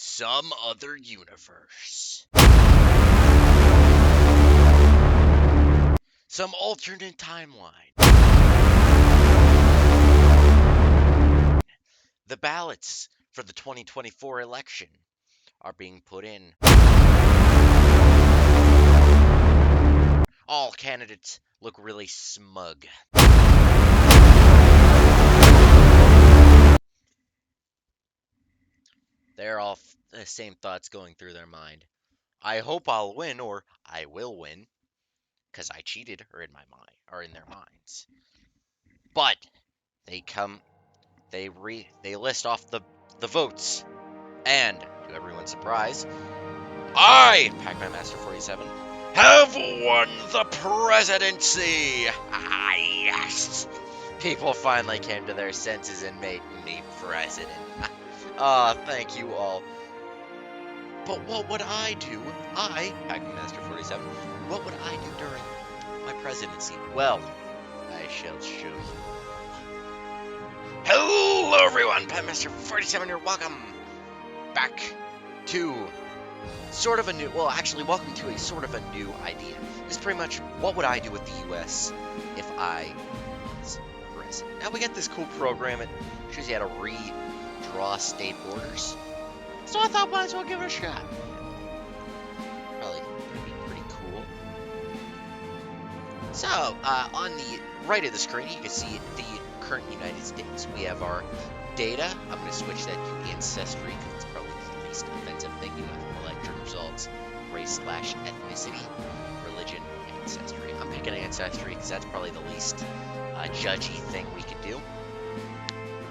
some other universe. Some alternate timeline. The ballots for the 2024 election are being put in. All candidates look really smug. They're all the same thoughts going through their mind. I hope I'll win, or I will win, because I cheated, or in my mind, or in their minds. But they list off the votes, and to everyone's surprise, I, Pac-Man Master 47, have won the presidency. Ah, yes! People finally came to their senses and made me president. Thank you all. But what would I do? I, Pac-Man Master 47, what would I do during my presidency? Well, I shall show you. Hello everyone, Pac-Man Master 47 here. Welcome back to sort of a new, well actually welcome to a sort of a new idea. It's pretty much, what would I do with the U.S. if I was president? Now we got this cool program, it shows you how to redraw state borders. So I thought might as well give it a shot. Probably gonna be pretty cool. So, on the right of the screen, you can see the current United States. We have our data. I'm going to switch that to ancestry because it's probably the least offensive thing. You have election results, race/ethnicity, religion, ancestry. I'm picking ancestry because that's probably the least judgy thing we could do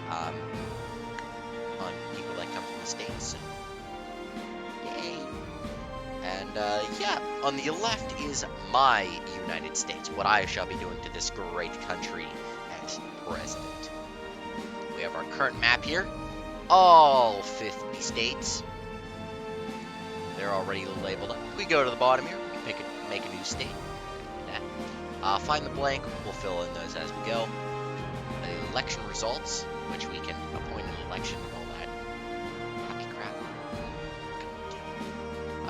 on people that come from the States. Yay! And yeah, on the left is my United States, what I shall be doing to this great country as president. We have our current map here, all 50 states. They're already labeled up. If we go to the bottom here, we can make a new state. Find the blank, we'll fill in those as we go. The election results, which we can appoint an election and all that. Happy crap.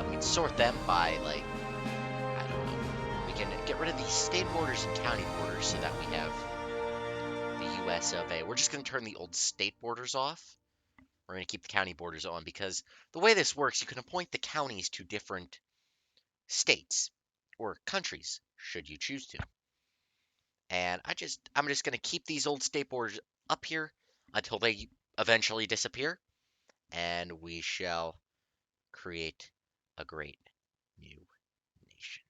We can sort them by, like, I don't know. We can get rid of these state borders and county borders so that we have the U.S.A. We're just going to turn the old state borders off. We're going to keep the county borders on because the way this works, you can appoint the counties to different states or countries, should you choose to. And I'm just going to keep these old state borders up here until they eventually disappear, and we shall create a great new nation.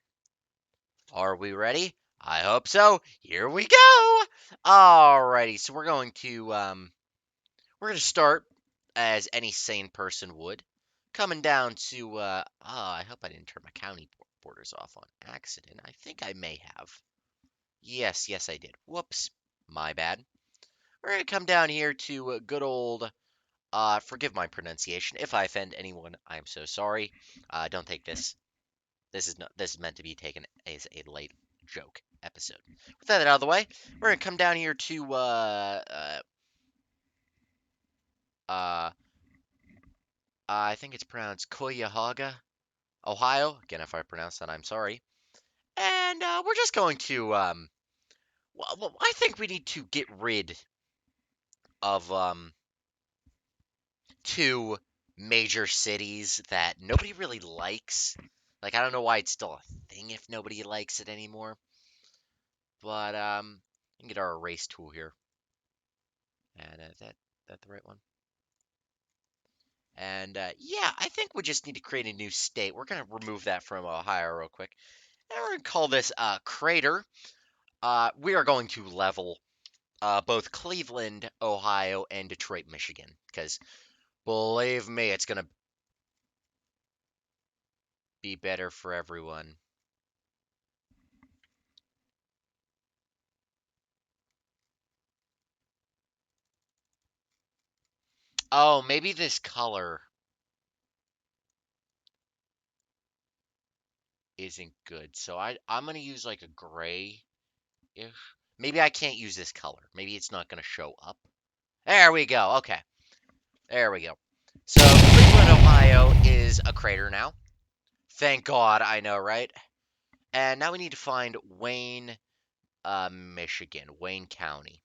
Are we ready? I hope so. Here we go. Alrighty, so we're going to start as any sane person would, coming down to I hope I didn't turn my county borders off on accident. I think I may have. Yes, I did. Whoops, my bad. We're gonna come down here to good old. Forgive my pronunciation. If I offend anyone, I am so sorry. Don't take this. This is meant to be taken as a light joke episode. With that out of the way, we're gonna come down here to I think it's pronounced Cuyahoga, Ohio. Again, if I pronounce that, I'm sorry. And we're just going to well, I think we need to get rid of two major cities that nobody really likes. Like, I don't know why it's still a thing if nobody likes it anymore. But we can get our erase tool here. And is that the right one? And yeah, I think we just need to create a new state. We're gonna remove that from Ohio real quick. And we're gonna call this Crater. We are going to level both Cleveland, Ohio, and Detroit, Michigan. Because, believe me, it's going to be better for everyone. Oh, maybe this color isn't good. So I'm going to use like a gray-ish. Maybe I can't use this color. Maybe it's not going to show up. There we go. Okay. There we go. So, Cleveland, Ohio crater now. Thank God, I know, right? And now we need to find Wayne, Michigan, Wayne County.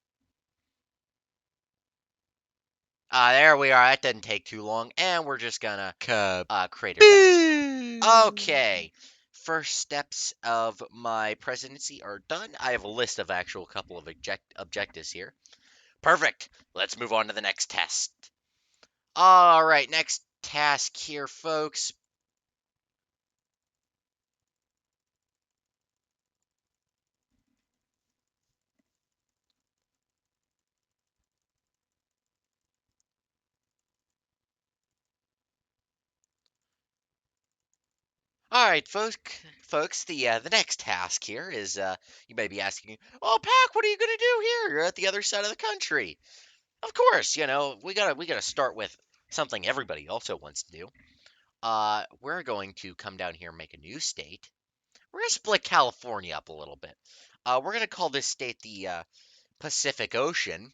There we are. That didn't take too long, and we're just gonna crater that. Okay. First steps of my presidency are done. I have a list of actual couple of objectives here. Perfect. Let's move on to the next test. All right, next task here, folks. All right, folks. The next task here is you may be asking, "Oh, Pac, what are you gonna do here? You're at the other side of the country." Of course, we gotta start with something everybody also wants to do. We're going to come down here and make a new state. We're gonna split California up a little bit. We're gonna call this state the Pacific Ocean.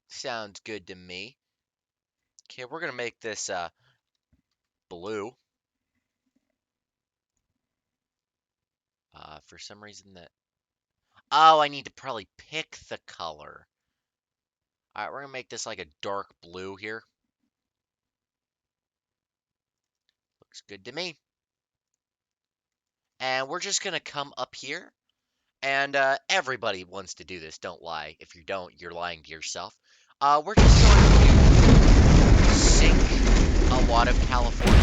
Sounds good to me. Okay, we're gonna make this blue. For some reason that. Oh, I need to probably pick the color. All right, we're gonna make this like a dark blue here. Looks good to me. And we're just gonna come up here, and everybody wants to do this. Don't lie. If you don't, you're lying to yourself. We're just going to sink a lot of California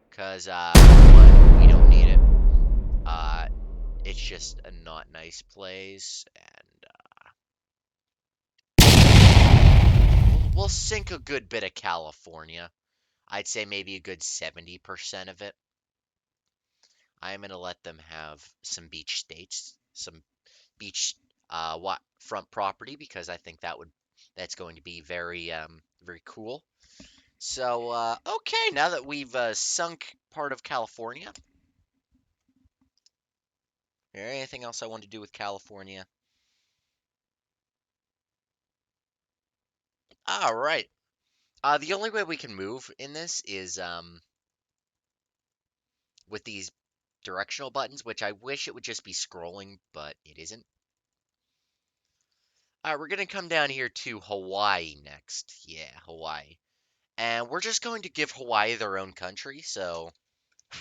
because one, we don't need it. Uh, it's just a not nice place, and we'll sink a good bit of California. I'd say maybe a good 70% of it. I'm gonna let them have some beach states, some beach front property because I think that's going to be very cool. So okay, now that we've sunk part of California, is there anything else I want to do with California? All right. The only way we can move in this is with these directional buttons, which I wish it would just be scrolling, but it isn't. All right, we're gonna come down here to Hawaii next. Yeah, Hawaii. And we're just going to give Hawaii their own country, so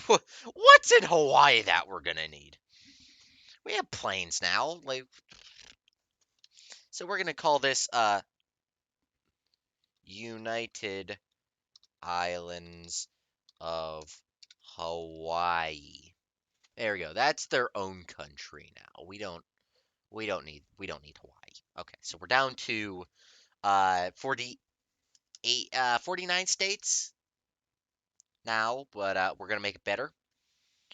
what's in Hawaii that we're gonna need? We have planes now, like, so we're gonna call this United Islands of Hawaii. There we go. That's their own country now. We don't need Hawaii. Okay, so we're down to 49 states now, but we're gonna make it better.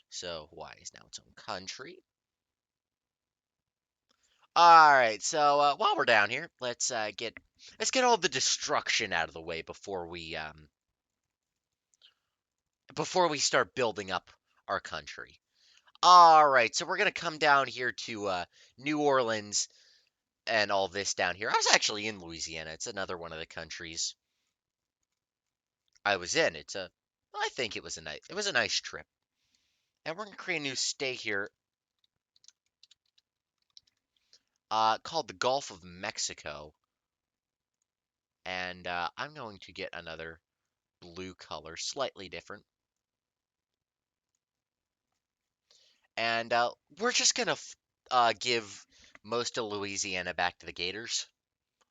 So Hawaii is now its own country. All right, so while we're down here, let's get all the destruction out of the way before we start building up our country. All right, so we're gonna come down here to New Orleans and all this down here. I was actually in Louisiana. It's another one of the countries I was in. I think it was a nice trip. And we're gonna create a new state here, called the Gulf of Mexico. And I'm going to get another blue color, slightly different. And we're just gonna give most of Louisiana back to the Gators.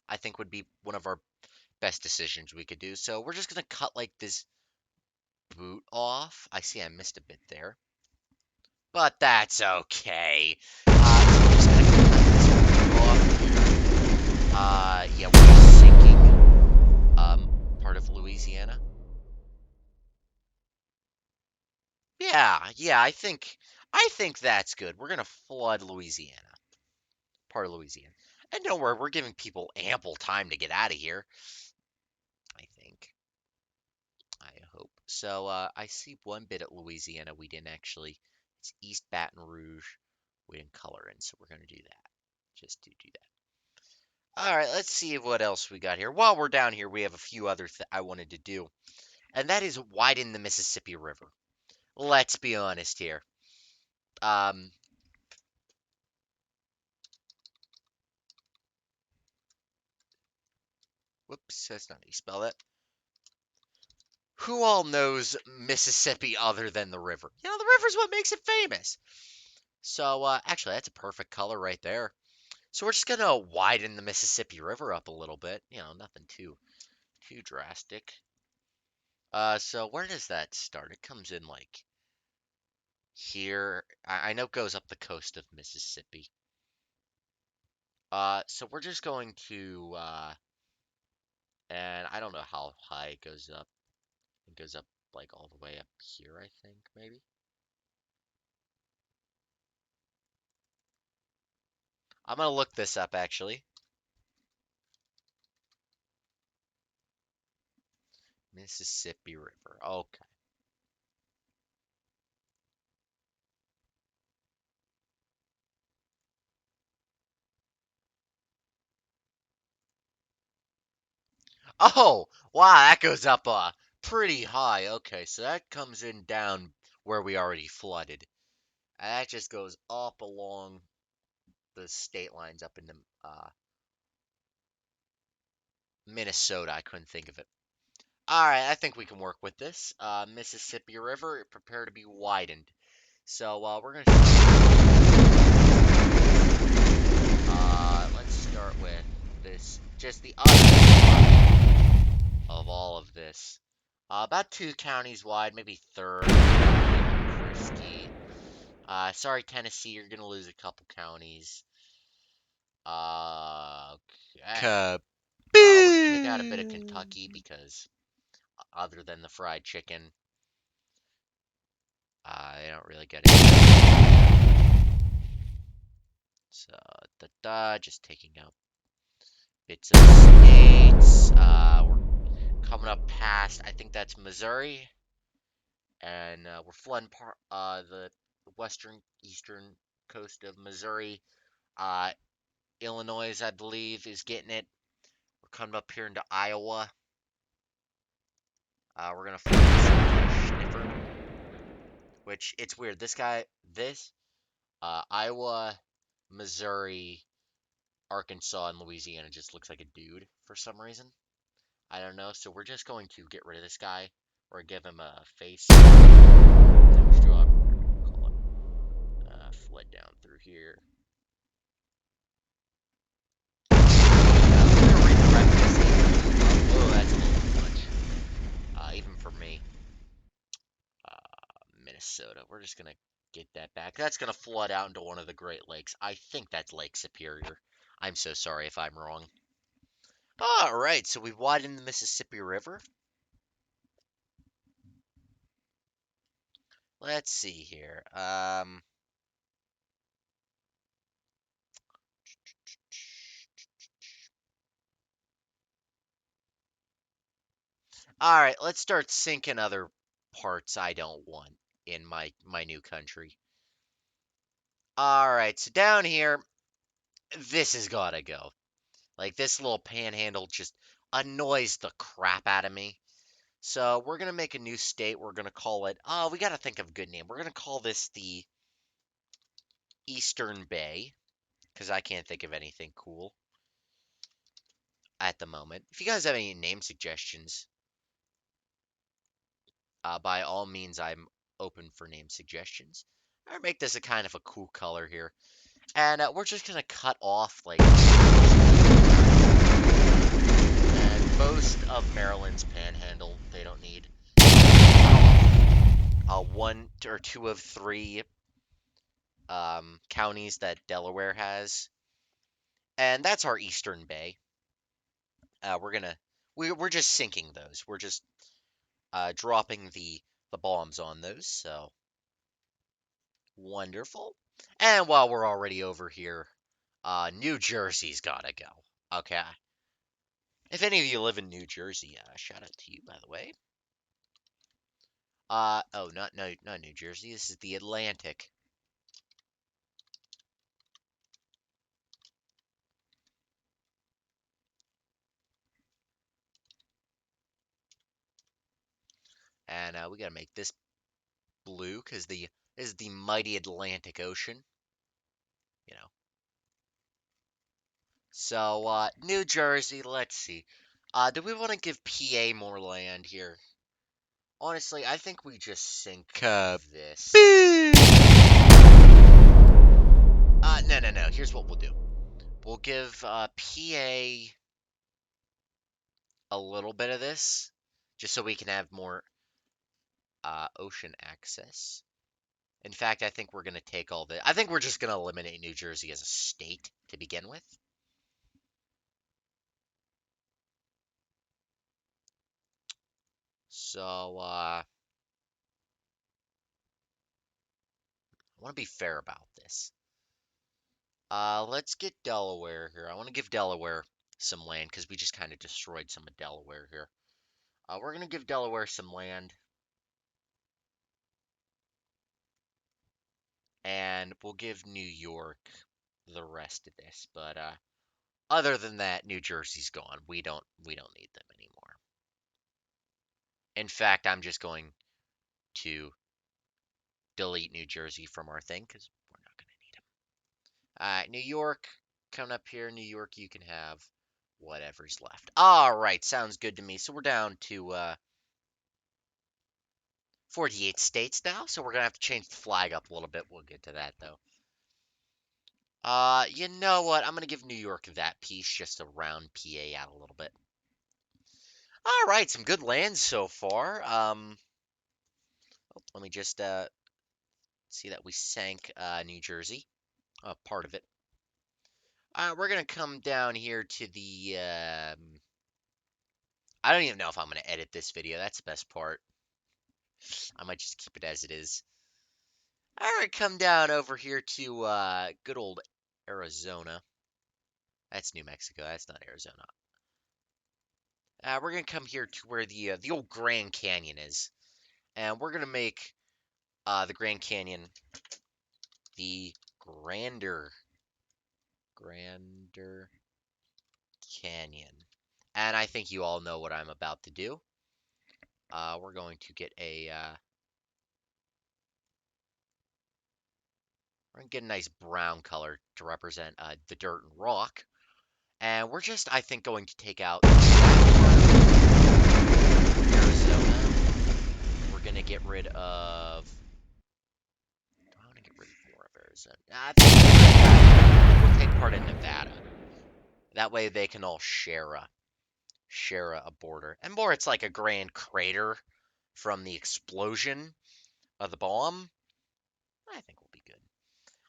I think would be one of our best decisions we could do. So we're just gonna cut like this boot off. I see I missed a bit there, but that's okay. So we're just gonna cut this boot off. Yeah, we're just sinking part of Louisiana. Yeah, I think that's good. We're gonna flood Louisiana, part of Louisiana. And don't worry, we're giving people ample time to get out of here. I think. I hope. So I see one bit at Louisiana we didn't actually. It's East Baton Rouge. We didn't color in, so we're gonna do that. Just to do that. All right, let's see what else we got here. While we're down here, we have a few other I wanted to do, and that is widen the Mississippi River. Let's be honest here. Um, Whoops, that's not how you spell that. Who all knows Mississippi other than the river? The river's what makes it famous. So, actually, that's a perfect color right there. So we're just gonna widen the Mississippi River up a little bit. Nothing too drastic. So where does that start? It comes in like here. I know it goes up the coast of Mississippi. So we're just going to, and I don't know how high it goes up. It goes up like all the way up here, I think, maybe. I'm gonna look this up actually. Mississippi River. Okay. Oh, wow, that goes up pretty high. Okay, so that comes in down where we already flooded. And that just goes up along the state lines up into Minnesota. I couldn't think of it. All right, I think we can work with this. Mississippi River, prepare to be widened. So we're gonna let's start with this, just the other of all of this. About 2 counties wide, maybe third. Christie. Sorry, Tennessee, you're gonna lose a couple counties. Okay. We're gonna take out a bit of Kentucky because other than the fried chicken, they don't really get it. So, just taking out bits of states. We're coming up past, I think that's Missouri, and we're flooding the western eastern coast of Missouri. Uh, Illinois, I believe, is getting it. We're coming up here into Iowa. We're gonna flood Schniffer, which it's weird. Iowa, Missouri, Arkansas, and Louisiana just looks like a dude for some reason. I don't know. So we're just going to get rid of this guy or give him a face. Nose drop. Call it flood down through here. I'm gonna redirect this. Oh, that's a little too much. Even for me. Minnesota. We're just gonna get that back. That's gonna flood out into one of the Great Lakes. I think that's Lake Superior. I'm so sorry if I'm wrong. All right, so we've widened the Mississippi River. Let's see here. All right, let's start sinking other parts I don't want in my new country. All right, so down here, this has got to go. Like this little panhandle just annoys the crap out of me. So we're gonna make a new state. We're gonna call it. Oh, we gotta think of a good name. We're gonna call this the Eastern Bay because I can't think of anything cool at the moment. If you guys have any name suggestions, by all means, I'm open for name suggestions. Or make this a kind of a cool color here. And we're just gonna cut off like and most of Maryland's panhandle. They don't need one or two of three counties that Delaware has, and that's our Eastern Bay. We're just sinking those. We're just dropping the bombs on those. So wonderful. And while we're already over here, New Jersey's gotta go. Okay. If any of you live in New Jersey, shout out to you, by the way. Oh, not New Jersey. This is the Atlantic. And we gotta make this blue because the this is the mighty Atlantic Ocean, you know. So New Jersey, let's see. Do we want to give PA more land here? Honestly, I think we just sink this. No, no, no. Here's what we'll do. We'll give PA a little bit of this, just so we can have more ocean access. In fact, I think we're going to take all the. I think we're just going to eliminate New Jersey as a state to begin with. So, I want to be fair about this. Let's get Delaware here. I want to give Delaware some land because we just kind of destroyed some of Delaware here. We're going to give Delaware some land. And we'll give New York the rest of this. But other than that, New Jersey's gone. We don't need them anymore. In fact, I'm just going to delete New Jersey from our thing because we're not going to need them. All right, New York, coming up here. New York, you can have whatever's left. All right, sounds good to me. So we're down to 48 states now, so we're gonna have to change the flag up a little bit. We'll get to that though. You know what? I'm gonna give New York that piece just to round PA out a little bit. All right, some good lands so far. Let me just see that we sank New Jersey, part of it. We're gonna come down here to the. I don't even know if I'm gonna edit this video. That's the best part. I might just keep it as it is. All right, come down over here to good old Arizona. That's New Mexico. That's not Arizona. We're gonna come here to where the old Grand Canyon is, and we're gonna make the Grand Canyon the grander canyon. And I think you all know what I'm about to do. We're going to get we're gonna get a nice brown color to represent the dirt and rock. And we're just, I think, going to take out Arizona. We're gonna get rid of. Do I want to get rid of more of Arizona? I think we'll take part in Nevada. That way they can all share a border. And more, it's like a grand crater from the explosion of the bomb. I think we'll be good.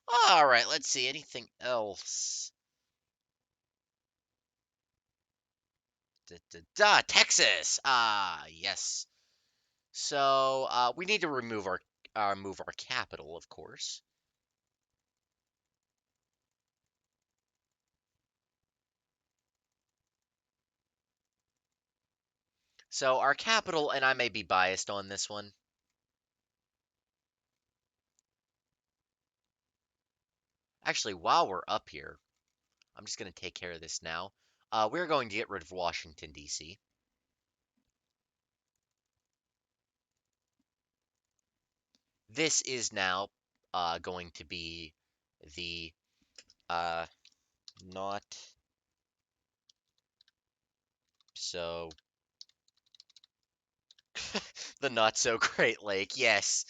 All right, let's see. Anything else? Texas. Yes. So we need to move our capital, of course. So our capital, and I may be biased on this one. Actually, while we're up here, I'm just going to take care of this now. We're going to get rid of Washington, D.C. This is now going to be the uh, not so the not so great lake. Yes.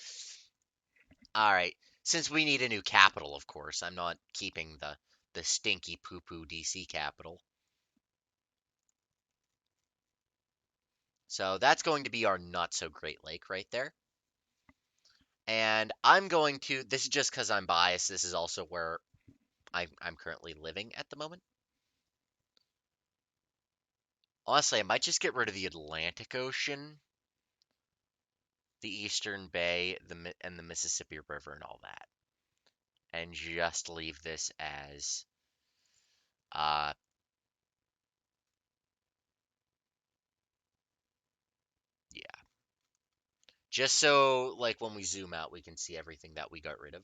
All right. Since we need a new capital, of course, I'm not keeping the stinky poo poo DC capital. So that's going to be our not so great lake right there. And I'm going to. This is just because I'm biased. This is also where I'm currently living at the moment. Honestly, I might just get rid of the Atlantic Ocean, the Eastern Bay, and the Mississippi River and all that, and just leave this as uh yeah. Just so like when we zoom out we can see everything that we got rid of.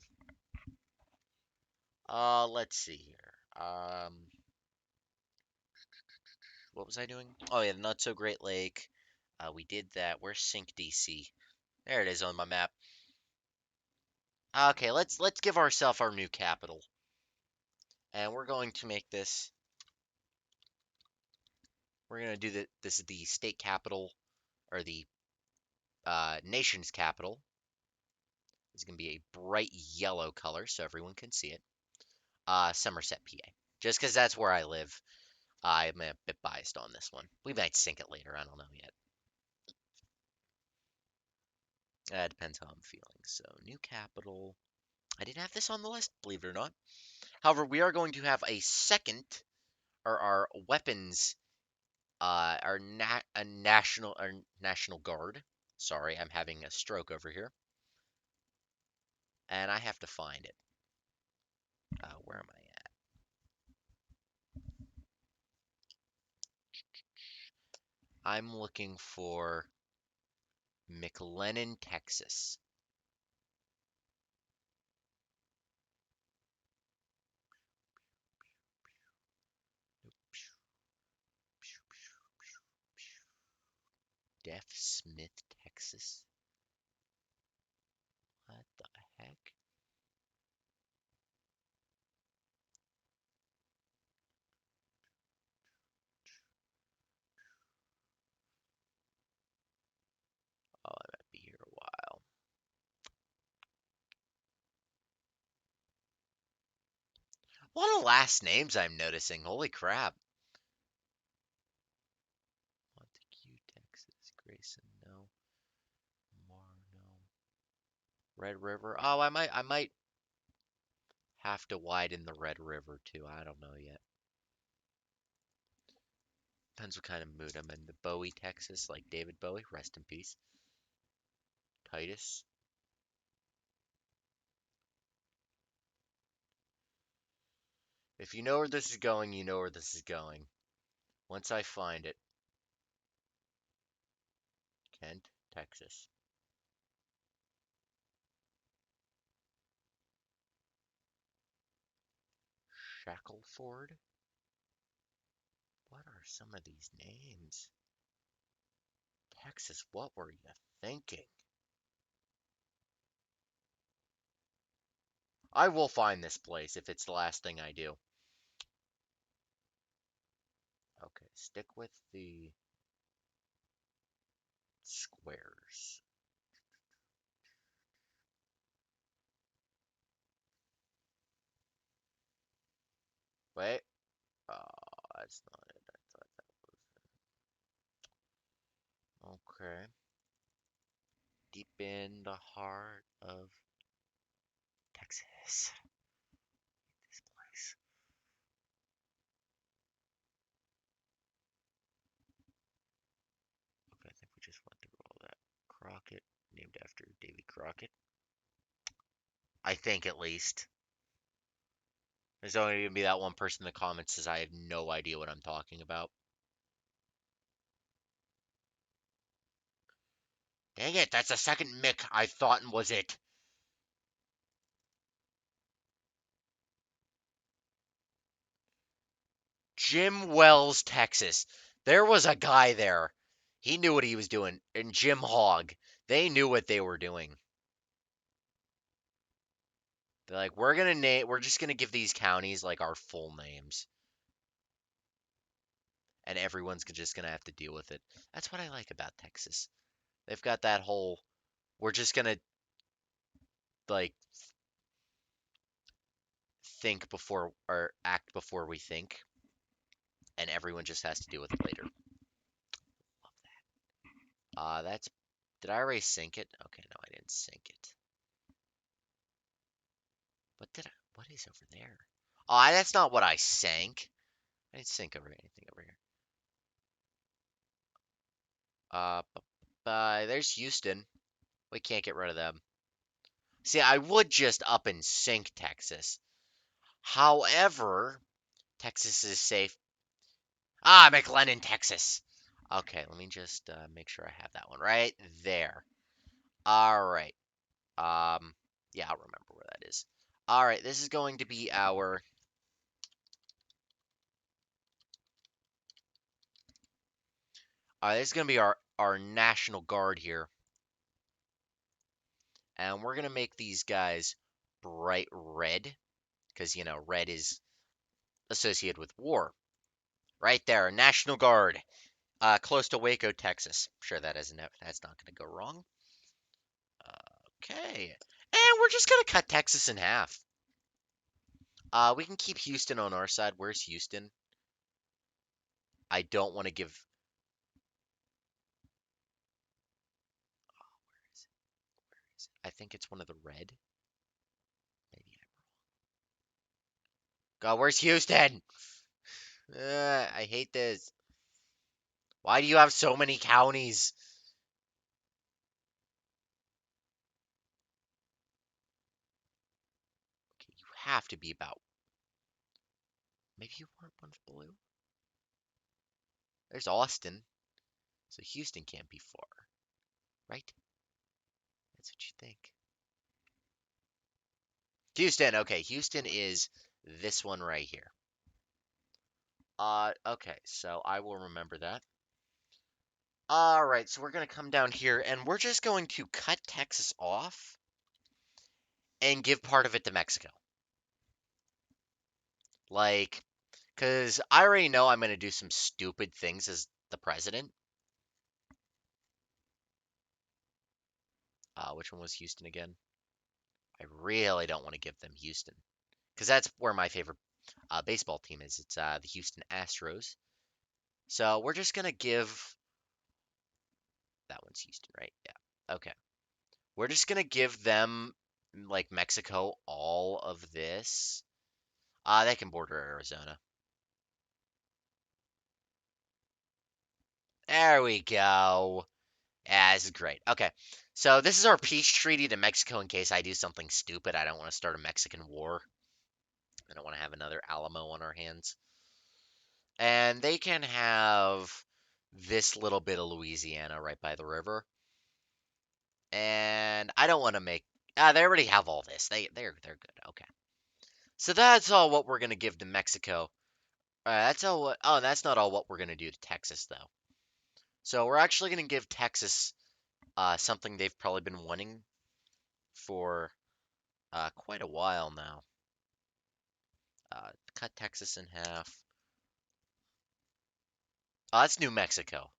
Let's see here. What was I doing? Oh yeah, the Not So Great Lake. We did that. Where's Sink DC? There it is on my map. Okay, let's give ourselves our new capital. And we're going to make this, we're going to do this is the state capital, or the nation's capital. It's going to be a bright yellow color so everyone can see it. Somerset, PA. Just because that's where I live, I'm a bit biased on this one. We might sync it later, I don't know yet. It depends how I'm feeling. So, new capital. I didn't have this on the list, believe it or not. However, we are going to have a second, or our weapons, our national guard. Sorry, I'm having a stroke over here, and I have to find it. Where am I at? I'm looking for McLennan, Texas. Deaf Smith, Texas. What the heck? Oh, I might be here a while. A lot of last names I'm noticing. Holy crap. Montague, Texas. Grayson, no. Mar, no. Red River. Oh, I might have to widen the Red River too. I don't know yet. Depends what kind of mood I'm in. The Bowie, Texas, like David Bowie. Rest in peace. Titus. If you know where this is going, you know where this is going. Once I find it. Kent, Texas. Shackleford? What are some of these names? Texas, what were you thinking? I will find this place if it's the last thing I do. Okay, stick with the squares. Wait. Oh, that's not it. I thought that was it. Okay. Deep in the heart of Texas. This place. Okay, I think we just went through all that. Crockett, named after Davy Crockett. I think at least. There's only going to be that one person in the comments says I have no idea what I'm talking about. Dang it, that's the second Mick I thought was it. Jim Wells, Texas. There was a guy there. He knew what he was doing. And Jim Hogg. They knew what they were doing. They're like, we're just gonna give these counties like our full names. And everyone's just gonna have to deal with it. That's what I like about Texas. They've got that whole we're just gonna like think before or act before we think, and everyone just has to deal with it later. Love that. That's did I already sync it? Okay, no, I didn't sync it. What is over there? Oh, that's not what I sank. I didn't sync over anything over here. Uh, there's Houston. We can't get rid of them. See, I would just up and sync Texas. However, Texas is safe. McLennan, Texas. Okay, let me just make sure I have that one right there. All right. Yeah, I'll remember where that is. All right, this is going to be our. This is going to be our National Guard here. And we're going to make these guys bright red because, red is associated with war. Right there, National Guard, close to Waco, Texas. Sure, that's not going to go wrong. Okay, and we're just going to cut Texas in half. We can keep Houston on our side. Where's Houston? I don't want to give. I think it's one of the red. Maybe I'm wrong. God, where's Houston? I hate this. Why do you have so many counties? Okay, you have to be about. Maybe you weren't one blue. There's Austin, so Houston can't be far, right? That's what you think. Houston, okay, Houston is this one right here. Okay, so I will remember that. All right, so we're gonna come down here and we're just going to cut Texas off and give part of it to Mexico. Like, because I already know I'm gonna do some stupid things as the president. Which one was Houston again? I really don't want to give them Houston because that's where my favorite baseball team is. It's the Houston Astros. So we're just gonna give that one's Houston, right? Yeah. Okay. We're just gonna give them like Mexico all of this. They can border Arizona. There we go. Yeah, this is great. Okay. So this is our peace treaty to Mexico in case I do something stupid. I don't want to start a Mexican war. I don't want to have another Alamo on our hands. And they can have this little bit of Louisiana right by the river. And I don't want to make. They already have all this. They're good. Okay. So that's all what we're gonna give to Mexico. That's all. That's not all what we're gonna do to Texas though. So we're actually gonna give Texas something they've probably been wanting for quite a while now. Cut Texas in half. Oh, that's New Mexico.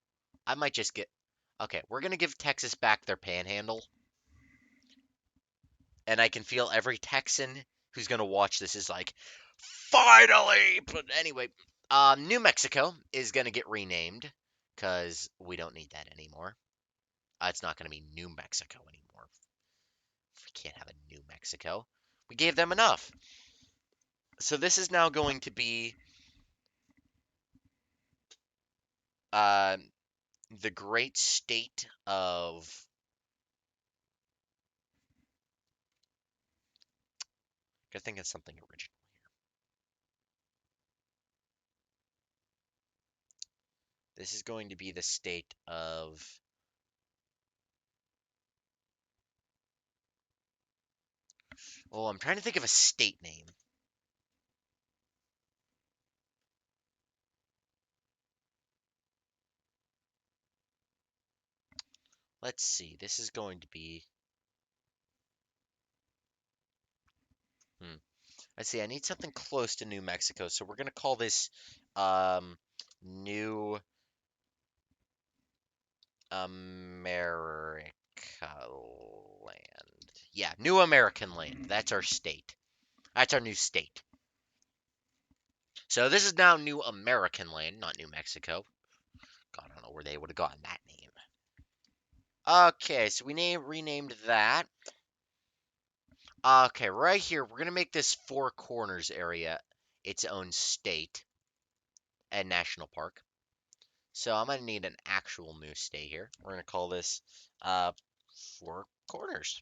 I might just get. Okay, we're gonna give Texas back their panhandle, and I can feel every Texan who's gonna watch this is like, finally. But anyway, New Mexico is gonna get renamed because we don't need that anymore. It's not gonna be New Mexico anymore. We can't have a New Mexico. We gave them enough. So this is now going to be uh, the great state of. Gotta think of something original. This is going to be the state of. Oh, I'm trying to think of a state name. Let's see. This is going to be. Hmm. Let's see. I need something close to New Mexico, so we're gonna call this New America land. Yeah, New American land. That's our state. That's our new state. So this is now New American land, not New Mexico. God, I don't know where they would have gotten that name. Okay, so we renamed that. Okay, right here, we're gonna make this Four Corners area its own state and national park. So I'm gonna need an actual new state here. We're gonna call this uh, Four Corners.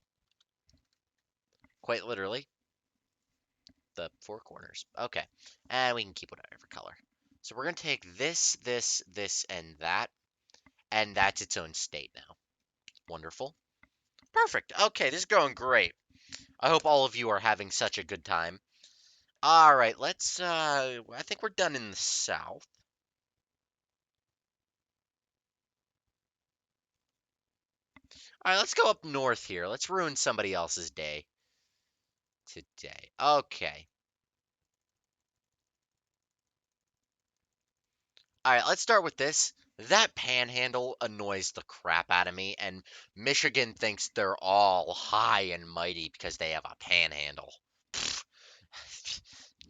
Quite literally, the Four Corners. Okay, and we can keep whatever color. So we're gonna take this, this, and that's its own state now. Wonderful. Perfect. Okay, this is going great. I hope all of you are having such a good time. All right, let's I think we're done in the south. All right, let's go up north here. Let's ruin somebody else's day today. Okay. All right, let's start with this. That panhandle annoys the crap out of me, and Michigan thinks they're all high and mighty because they have a panhandle. Pfft,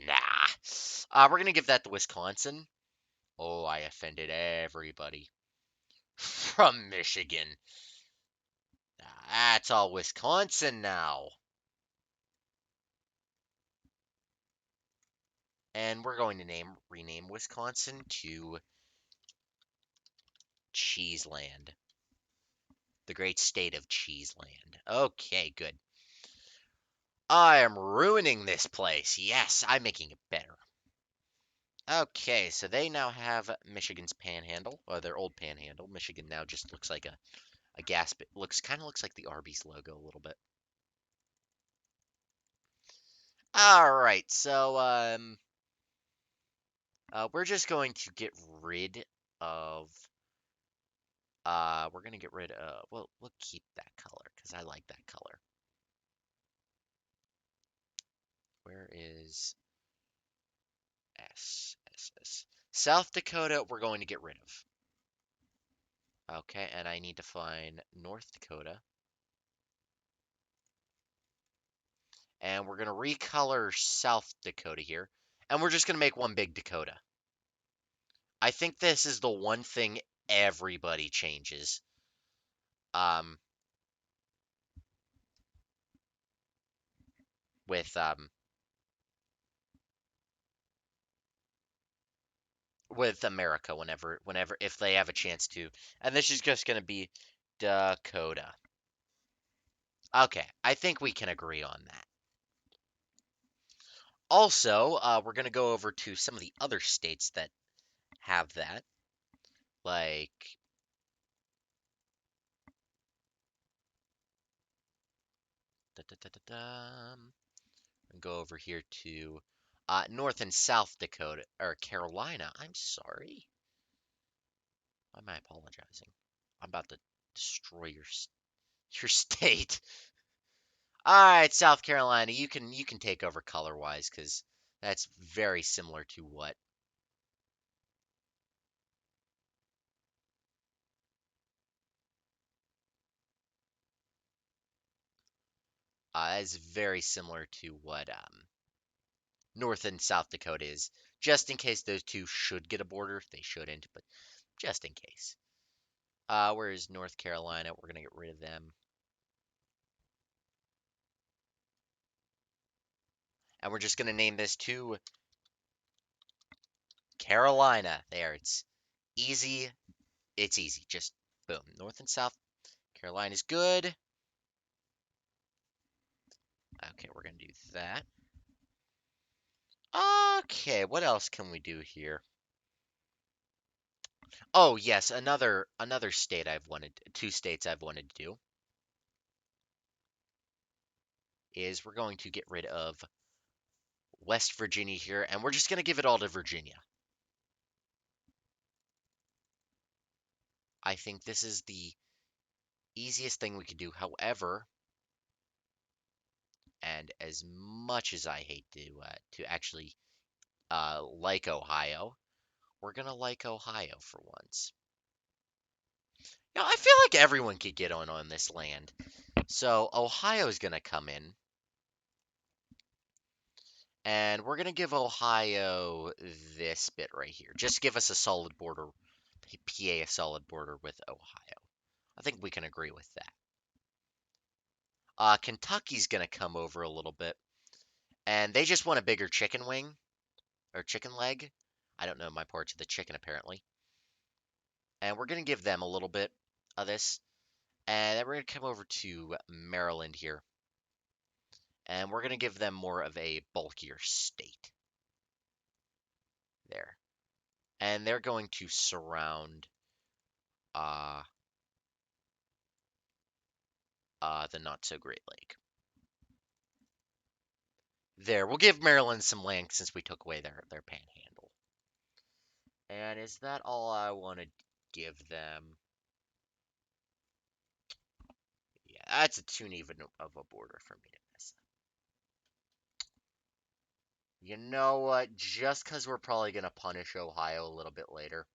nah. We're gonna give that to Wisconsin. Oh, I offended everybody from Michigan. That's all Wisconsin now. And we're going to rename Wisconsin to Cheeseland, the great state of Cheeseland. Okay, good. I am ruining this place. Yes, I'm making it better. Okay, so they now have Michigan's panhandle, or their old panhandle. Michigan now just looks like a gas, but looks like the Arby's logo a little bit. All right, so we're just going to get rid of we're gonna get rid of we'll keep that color because I like that color. Where is S? South Dakota, we're going to get rid of. Okay, and I need to find North Dakota. And we're going to recolor South Dakota here. And we're just going to make one big Dakota. I think this is the one thing everybody changes. Um, with America whenever if they have a chance to. And this is just going to be Dakota. Okay, I think we can agree on that. Also, we're going to go over to some of the other states that have that, like and go over here to North and South Dakota or Carolina. I'm sorry. Why am I apologizing? I'm about to destroy your state. All right, South Carolina, you can take over color wise because that's very similar to what is very similar to what North and South Dakota is. Just in case those two should get a border, they shouldn't, but just in case. Whereas North Carolina, we're gonna get rid of them. And we're just going to name this to Carolina. There, it's easy. It's easy. Just boom. North and South Carolina's good. Okay, we're going to do that. Okay, what else can we do here? Oh, yes, another state two states I've wanted to do is we're going to get rid of West Virginia here, and we're just going to give it all to Virginia. I think this is the easiest thing we could do. However, and as much as I hate to actually like Ohio, we're gonna like Ohio for once. I feel like everyone could get on this land. So Ohio's gonna come in, and we're gonna give Ohio this bit right here. Just give us a solid border, PA a solid border with Ohio. I think we can agree with that. Kentucky's gonna come over a little bit, and they just want a bigger chicken wing or chicken leg. I don't know my parts of the chicken apparently. And we're gonna give them a little bit of this. And then we're going to come over to Maryland here. And we're going to give them more of a bulkier state. There. And they're going to surround uh, the not-so-great lake. There. We'll give Maryland some land since we took away their panhandle. And is that all I want to give them? That's a too even of a border for me to miss. You know what? Just because we're probably going to punish Ohio a little bit later,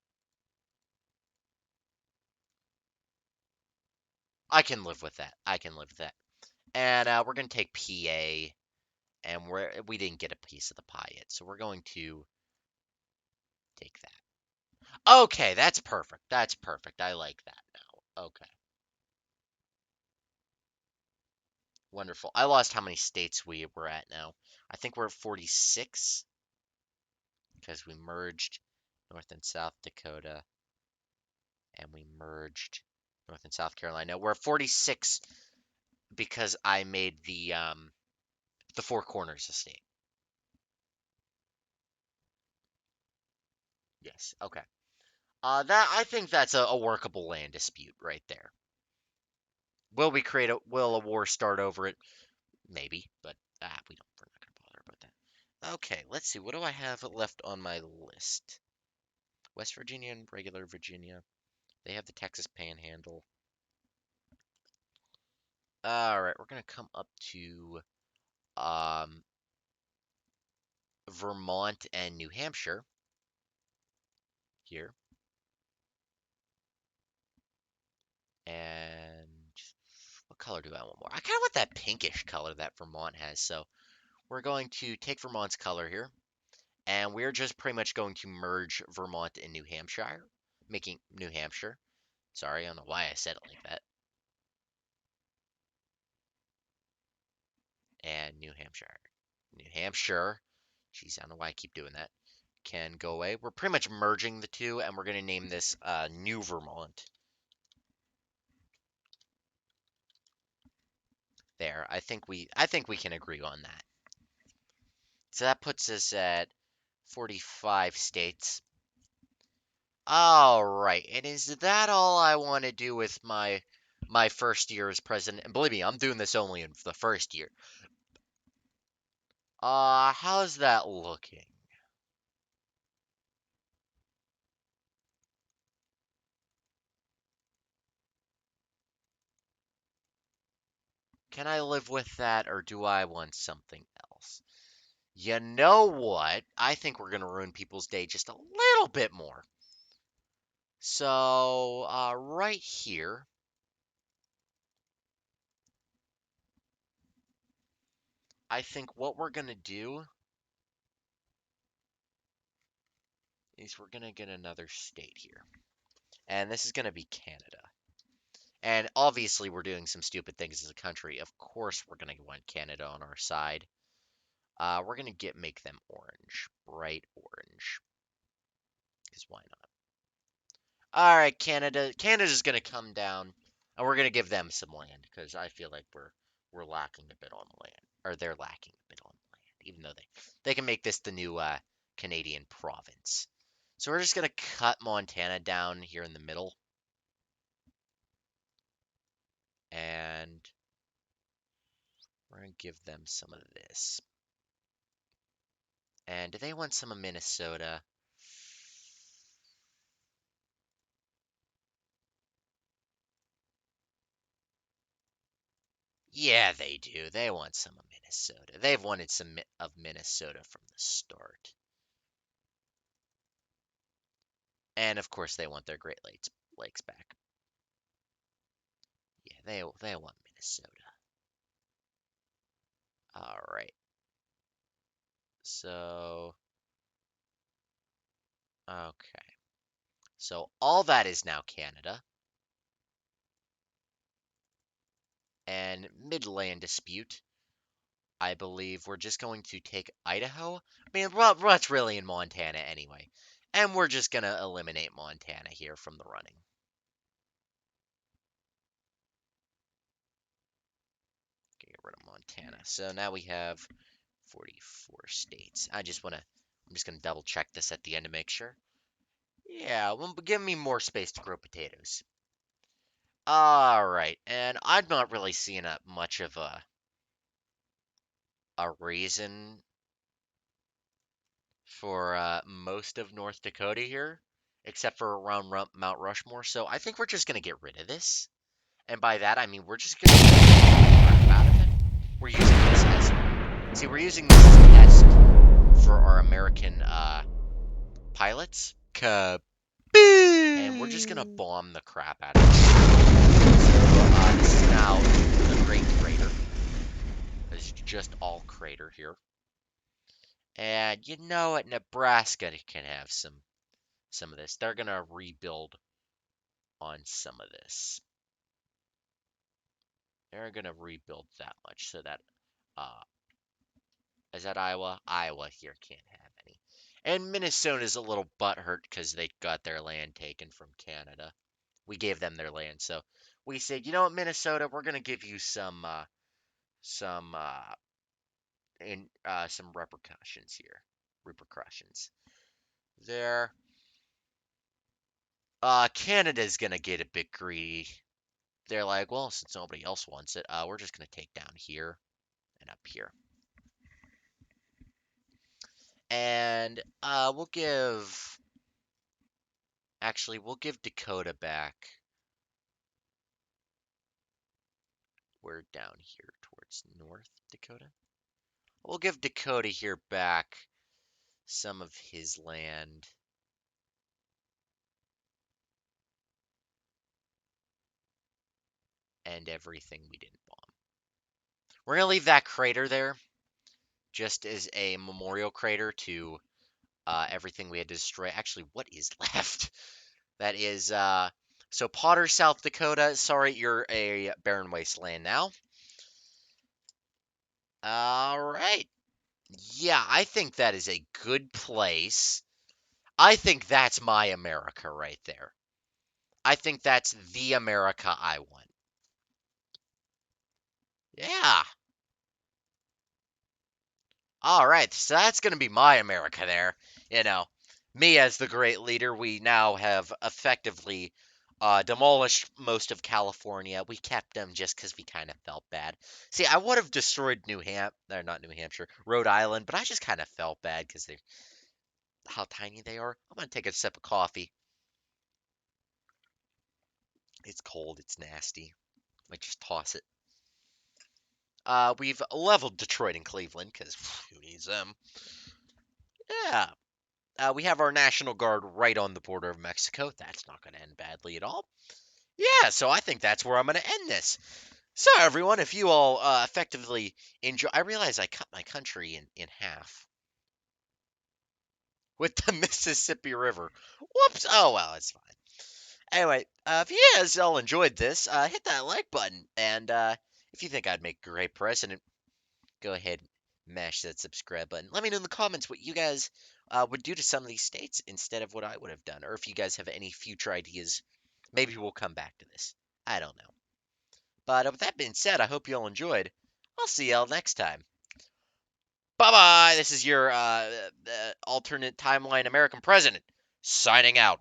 I can live with that. I can live with that. And we're going to take PA, and we didn't get a piece of the pie yet, so we're going to take that. Okay, that's perfect. That's perfect. I like that now. Okay, wonderful. I lost how many states we were at now. I think we're at 46 because we merged North and South Dakota, and we merged North and South Carolina. We're at 46 because I made the Four Corners a state. Yes. Okay. That I think that's a workable land dispute right there. Will a war start over it? Maybe, but we're not gonna bother about that. Okay, let's see. What do I have left on my list? West Virginia and regular Virginia. They have the Texas Panhandle. All right, we're gonna come up to um, Vermont and New Hampshire here, and what color do I want more? I kind of want that pinkish color that Vermont has, so we're going to take Vermont's color here, and we're just pretty much going to merge Vermont and New Hampshire, making New Hampshire. Sorry, I don't know why I said it like that. And New Hampshire. New Hampshire. Jeez, I don't know why I keep doing that. Can go away. We're pretty much merging the two, and we're going to name this New Vermont. There. I think we can agree on that. So that puts us at 45 states. All right. And is that all I want to do with my first year as president? And believe me, I'm doing this only in the first year. How's that looking? Can I live with that, or do I want something else? You know what? I think we're gonna ruin people's day just a little bit more. So, right here, I think what we're gonna do is we're gonna get another state here. And this is gonna be Canada. And obviously, we're doing some stupid things as a country. Of course, we're gonna want Canada on our side. We're gonna make them orange, bright orange, because why not? All right, Canada. Canada's gonna come down, and we're gonna give them some land because I feel like we're lacking a bit on land, or they're lacking a bit on land, even though they can make this the new Canadian province. So we're just gonna cut Montana down here in the middle, and we're gonna give them some of this. And do they want some of Minnesota? Yeah, they do. They want some of Minnesota. They've wanted some of Minnesota from the start. And of course, they want their Great Lakes back. Yeah, they want Minnesota. All right. So, okay. So all that is now Canada. And Midland dispute. I believe we're just going to take Idaho. I mean, well, that's really in Montana anyway. And we're just going to eliminate Montana here from the running. Get rid of Montana. So now we have 44 states. I'm just going to double check this at the end to make sure. Yeah, well, give me more space to grow potatoes. All right, and I'm not really seeing much of a reason for most of North Dakota here, except for around Mount Rushmore. So I think we're just gonna get rid of this, And by that, I mean we're just gonna get the crap out of it. We're using this as we're using this as a test for our American pilots. Kaboom! And we're just gonna bomb the crap out of it. So this is now the Great Crater. It's just all crater here. And you know what? Nebraska can have some of this. They're gonna rebuild on some of this. They're gonna rebuild that much so that uh is that Iowa? Iowa here can't have any. And Minnesota's a little butthurt because they got their land taken from Canada. We gave them their land, so we said, you know what, Minnesota, we're gonna give you some some repercussions here. Repercussions. There. Canada's gonna get a bit greedy. They're like, well, since nobody else wants it, we're just gonna take down here and up here. And we'll give Dakota back. We're down here towards North Dakota. We'll give Dakota here back some of his land. And everything we didn't bomb. We're going to leave that crater there just as a memorial crater to everything we had to destroy. Actually, what is left? That is, so Potter, South Dakota. Sorry, you're a barren wasteland now. All right. Yeah, I think that is a good place. I think that's my America right there. I think that's the America I want. Yeah. All right, so that's going to be my America there. You know, me as the great leader, we now have effectively demolished most of California. We kept them just because we kind of felt bad. See, I would have destroyed not New Hampshire, Rhode Island, but I just kind of felt bad because they how tiny they are. I'm going to take a sip of coffee. It's cold, it's nasty. I just toss it. We've leveled Detroit and Cleveland because who needs them? Yeah. We have our National Guard right on the border of Mexico. That's not going to end badly at all. Yeah, so I think that's where I'm going to end this. So, everyone, if you all effectively enjoy. I realize I cut my country in half with the Mississippi River. Whoops. Oh, well, it's fine. Anyway, if you guys all enjoyed this, hit that like button. And if you think I'd make a great president, go ahead and mash that subscribe button. Let me know in the comments what you guys would do to some of these states instead of what I would have done. Or if you guys have any future ideas, maybe we'll come back to this. I don't know. But with that being said, I hope you all enjoyed. I'll see y'all next time. Bye bye. This is your alternate timeline American president signing out.